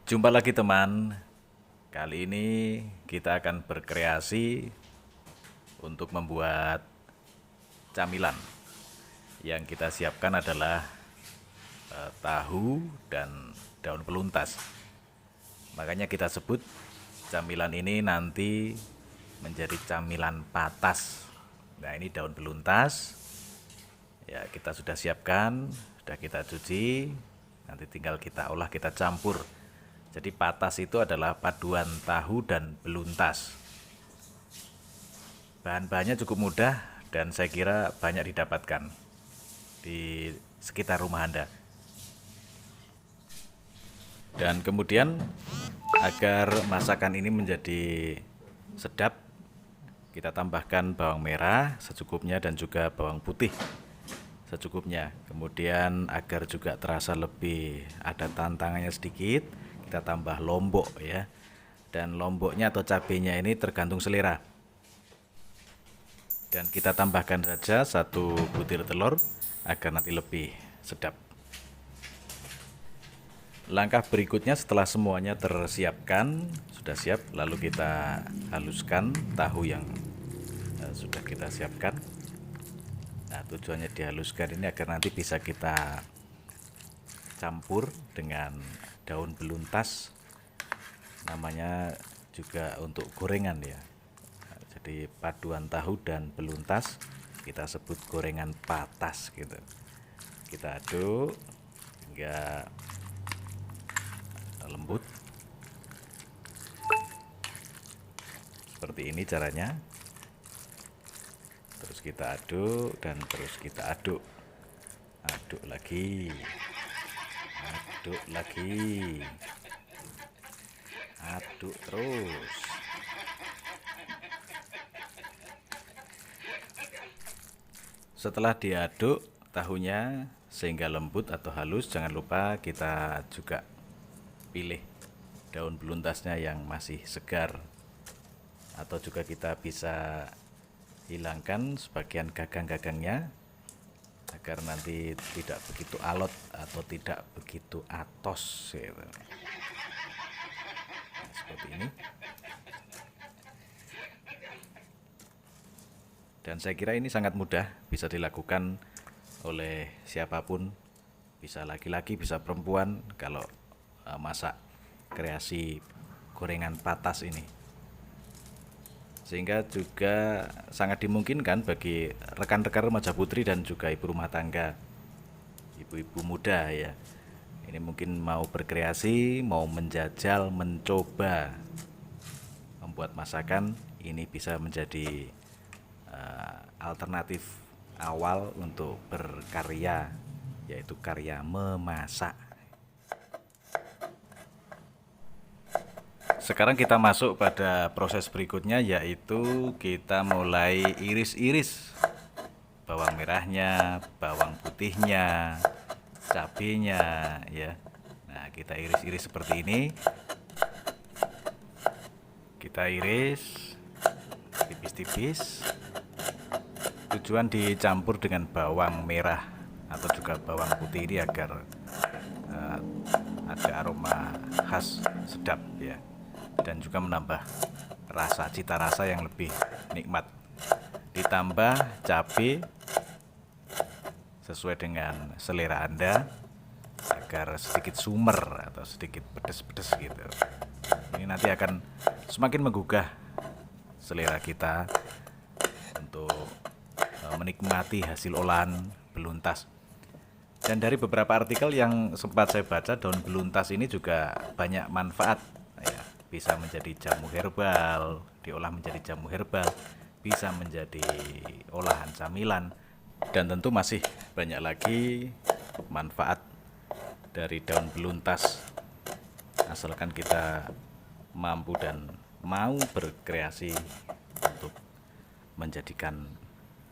Jumpa lagi teman. Kali ini kita akan berkreasi untuk membuat camilan. Yang kita siapkan adalah tahu dan daun peluntas. Makanya kita sebut camilan ini nanti menjadi camilan patas. Nah, ini daun peluntas. Ya, kita sudah siapkan, sudah kita cuci. Nanti tinggal kita olah, kita campur. Jadi patas itu adalah paduan tahu dan beluntas. Bahan-bahannya cukup mudah dan saya kira banyak didapatkan di sekitar rumah Anda. Dan kemudian agar masakan ini menjadi sedap, kita tambahkan bawang merah secukupnya dan juga bawang putih secukupnya. Kemudian agar juga terasa lebih ada tantangannya sedikit, kita tambah lombok ya. Dan lomboknya atau cabenya ini tergantung selera. Dan kita tambahkan saja 1 butir telur agar nanti lebih sedap. Langkah berikutnya setelah semuanya tersiapkan, sudah siap, lalu kita haluskan tahu yang sudah kita siapkan. Nah, tujuannya dihaluskan ini agar nanti bisa kita campur dengan daun beluntas, namanya juga untuk gorengan ya. Nah, jadi paduan tahu dan beluntas kita sebut gorengan patas gitu. Kita aduk hingga lembut. Seperti ini caranya. Terus kita aduk dan terus kita aduk. Aduk lagi. Aduk lagi. Aduk terus. Setelah diaduk tahunya sehingga lembut atau halus, jangan lupa kita juga pilih daun beluntasnya yang masih segar, atau juga kita bisa hilangkan sebagian gagang-gagangnya agar nanti tidak begitu alot atau tidak begitu atos gitu. Nah, seperti ini. Dan saya kira ini sangat mudah, bisa dilakukan oleh siapapun, bisa laki-laki, bisa perempuan, kalau masak kreasi gorengan patas ini. Sehingga juga sangat dimungkinkan bagi rekan-rekan remaja putri dan juga ibu rumah tangga, ibu-ibu muda ya. Ini mungkin mau berkreasi, mau menjajal, mencoba membuat masakan, ini bisa menjadi alternatif awal untuk berkarya, yaitu karya memasak. Sekarang kita masuk pada proses berikutnya, yaitu kita mulai iris-iris bawang merahnya, bawang putihnya, cabenya ya. Nah, kita iris-iris seperti ini. Kita iris tipis-tipis. Tujuan dicampur dengan bawang merah atau juga bawang putih ini agar ada aroma khas sedap ya, dan juga menambah rasa, cita rasa yang lebih nikmat. Ditambah cabai sesuai dengan selera Anda agar sedikit sumer atau sedikit pedas-pedas gitu. Ini nanti akan semakin menggugah selera kita untuk menikmati hasil olahan beluntas. Dan dari beberapa artikel yang sempat saya baca, daun beluntas ini juga banyak manfaat ya. Bisa menjadi jamu herbal, diolah menjadi jamu herbal, bisa menjadi olahan camilan, dan tentu masih banyak lagi manfaat dari daun beluntas, asalkan kita mampu dan mau berkreasi untuk menjadikan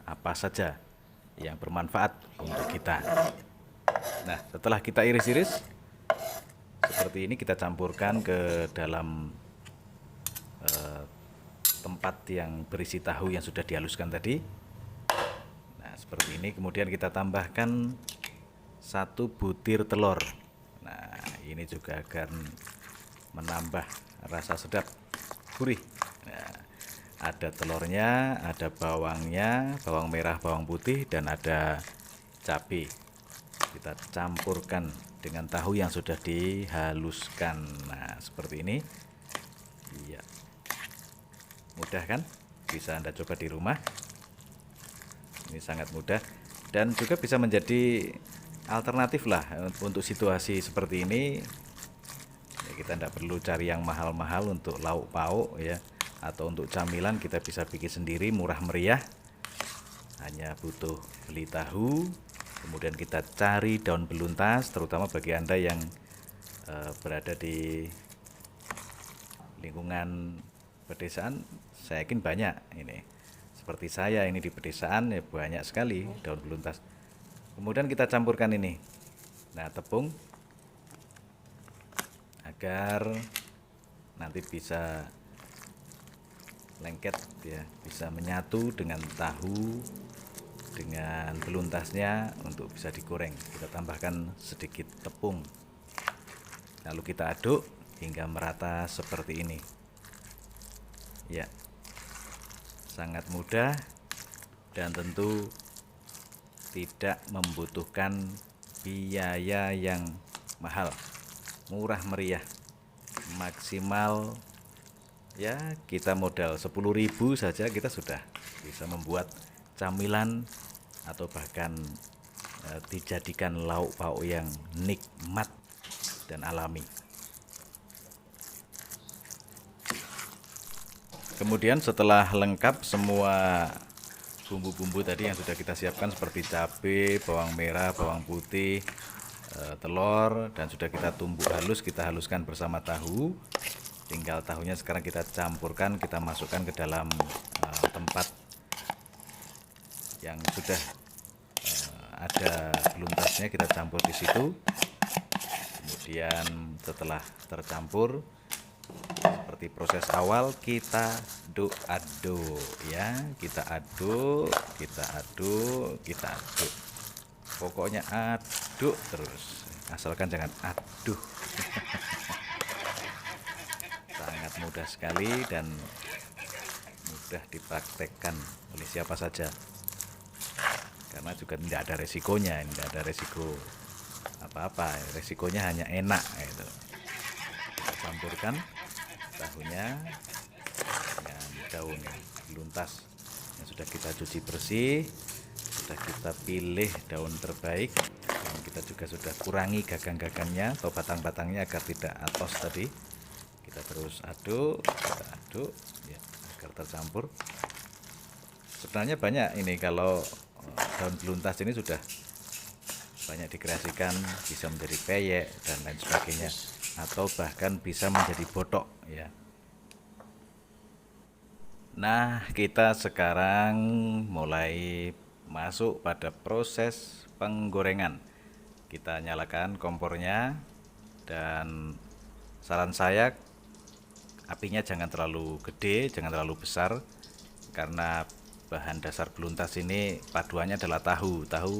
apa saja yang bermanfaat untuk kita. Nah, setelah kita iris-iris seperti ini, kita campurkan ke dalam tempat yang berisi tahu yang sudah dihaluskan tadi. Nah, seperti ini. Kemudian kita tambahkan 1 butir telur. Nah, ini juga akan menambah rasa sedap, gurih. Nah, ada telurnya, ada bawangnya, bawang merah, bawang putih, dan ada cabai. Kita campurkan dengan tahu yang sudah dihaluskan. Nah, seperti ini. Iya. Mudah kan? Bisa Anda coba di rumah. Ini sangat mudah dan juga bisa menjadi alternatif lah untuk situasi seperti ini. Ya, kita tidak perlu cari yang mahal-mahal untuk lauk pauk ya, atau untuk camilan kita bisa bikin sendiri murah meriah. Hanya butuh beli tahu, kemudian kita cari daun beluntas, terutama bagi Anda yang berada di lingkungan pedesaan, saya yakin banyak ini. Seperti saya ini di pedesaan ya banyak sekali daun beluntas. Kemudian kita campurkan ini. Nah, tepung agar nanti bisa lengket ya, bisa menyatu dengan tahu dengan beluntasnya untuk bisa digoreng. Kita tambahkan sedikit tepung. Lalu kita aduk hingga merata seperti ini. Ya. Sangat mudah dan tentu tidak membutuhkan biaya yang mahal, murah meriah, maksimal ya kita modal 10.000 saja kita sudah bisa membuat camilan atau bahkan dijadikan lauk pauk yang nikmat dan alami. Kemudian setelah lengkap semua bumbu-bumbu tadi yang sudah kita siapkan seperti cabai, bawang merah, bawang putih, telur, dan sudah kita tumbuk halus, kita haluskan bersama tahu. Tinggal tahunya sekarang kita campurkan, kita masukkan ke dalam tempat yang sudah ada beluntasnya, kita campur di situ. Kemudian setelah tercampur seperti proses awal, kita aduk ya, kita aduk, pokoknya aduk terus, asalkan jangan aduh. Sangat mudah sekali dan mudah dipraktekkan oleh siapa saja, karena juga tidak ada resikonya, tidak ada resiko apa-apa, resikonya hanya enak gitu. Kita campurkan tahunya dengan daun beluntas yang sudah kita cuci bersih, sudah kita pilih daun terbaik, dan kita juga sudah kurangi gagang-gagangnya atau batang-batangnya agar tidak atos tadi. Kita terus aduk, ya, agar tercampur. Sebenarnya banyak ini, kalau daun beluntas ini sudah banyak dikreasikan, bisa menjadi peyek dan lain sebagainya, atau bahkan bisa menjadi botok ya. Nah, kita sekarang mulai masuk pada proses penggorengan. Kita nyalakan kompornya dan saran saya apinya jangan terlalu gede, jangan terlalu besar, karena bahan dasar beluntas ini paduannya adalah tahu. Tahu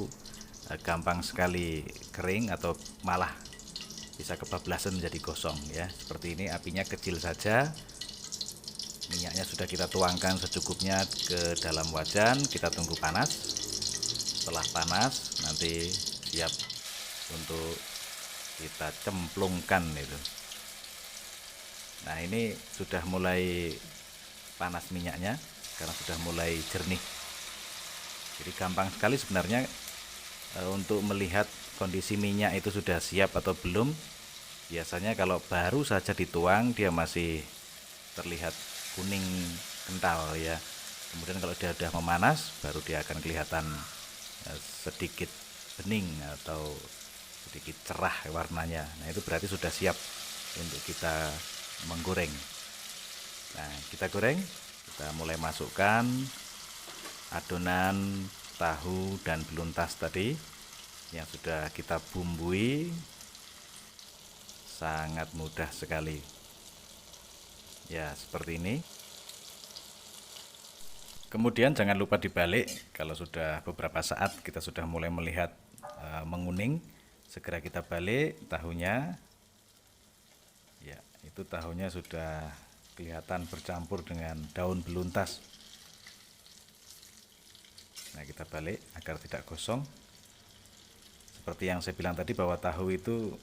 gampang sekali kering atau malah bisa kebablasan menjadi gosong ya. Seperti ini, apinya kecil saja. Minyaknya sudah kita tuangkan secukupnya ke dalam wajan, kita tunggu panas. Setelah panas nanti siap untuk kita cemplungkan itu. Nah, ini sudah mulai panas minyaknya karena sudah mulai jernih. Jadi gampang sekali sebenarnya untuk melihat kondisi minyak itu sudah siap atau belum. Biasanya kalau baru saja dituang dia masih terlihat kuning kental ya. Kemudian kalau dia sudah memanas baru dia akan kelihatan sedikit bening atau sedikit cerah warnanya. Nah, itu berarti sudah siap untuk kita menggoreng. Nah, kita goreng, kita mulai masukkan adonan tahu dan beluntas tadi yang sudah kita bumbui. Sangat mudah sekali ya, seperti ini. Kemudian jangan lupa dibalik kalau sudah beberapa saat kita sudah mulai melihat menguning, segera kita balik tahunya ya. Itu tahunya sudah kelihatan bercampur dengan daun beluntas. Nah, kita balik agar tidak gosong. Seperti yang saya bilang tadi bahwa tahu itu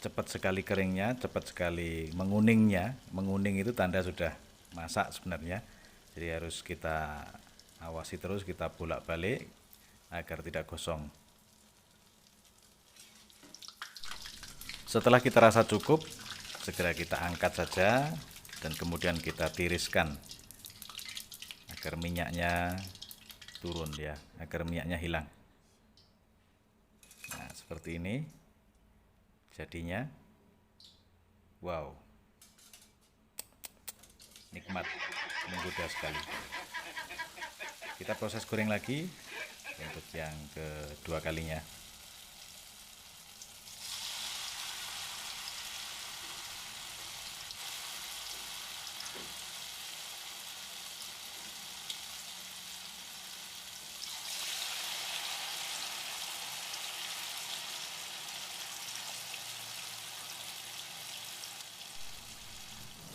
cepat sekali keringnya, cepat sekali menguningnya. Menguning itu tanda sudah masak sebenarnya. Jadi harus kita awasi terus, kita bolak-balik agar tidak gosong. Setelah kita rasa cukup, segera kita angkat saja dan kemudian kita tiriskan agar minyaknya turun ya, agar minyaknya hilang. Nah, seperti ini jadinya. Wow, nikmat, menggoda sekali. Kita proses goreng lagi untuk yang kedua kalinya.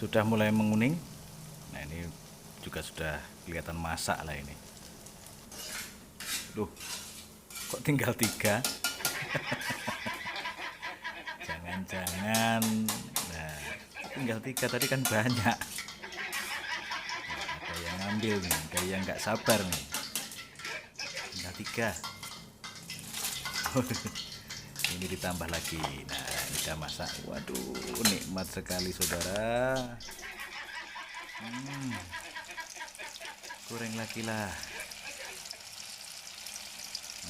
Sudah mulai menguning. Nah, ini juga sudah kelihatan masak lah ini. Duh, kok tinggal 3? Jangan-jangan. Nah, tinggal 3, tadi kan banyak. Ada yang ngambil nih, ada yang nggak sabar nih. Tinggal 3. Ini ditambah lagi. Nah, ini udah masak. Waduh, nikmat sekali saudara. Goreng lagi lah.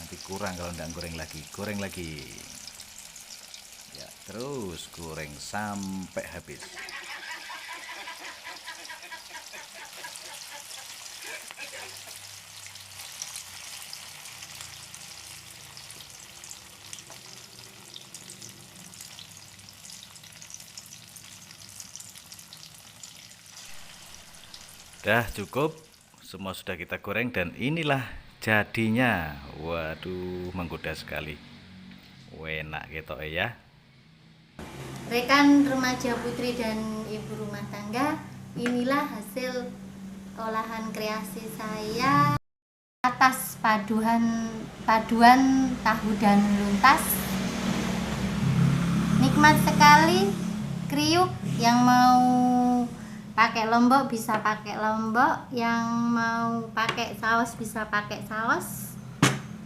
Nanti kurang kalau nggak goreng lagi. Goreng lagi. Ya, terus goreng sampai habis. Dah cukup, semua sudah kita goreng dan inilah jadinya. Waduh, menggoda sekali. Enak gitu ya. Rekan remaja putri dan ibu rumah tangga, inilah hasil olahan kreasi saya atas paduan tahu dan luntas. Nikmat sekali, kriuk. Yang mau pakai lombok bisa pakai lombok, yang mau pakai saus bisa pakai saus.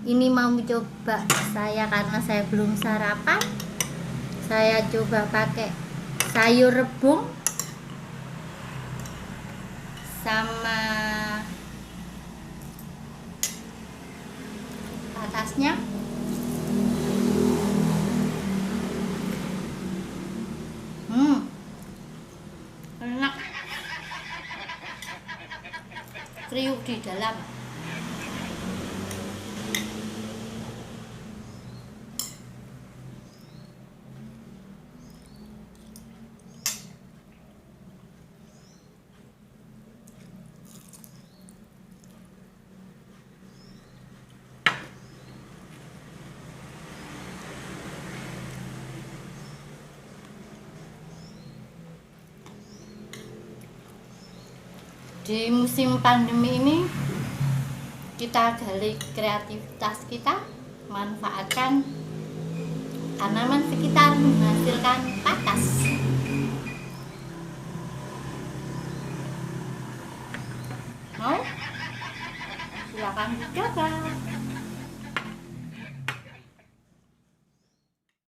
Ini mau coba saya karena saya belum sarapan. Saya coba pakai sayur rebung sama atasnya. Enak, kriuk di dalam. Di musim pandemi ini kita gali kreativitas kita, manfaatkan tanaman sekitar menghasilkan patas. Mau? Silakan dicoba.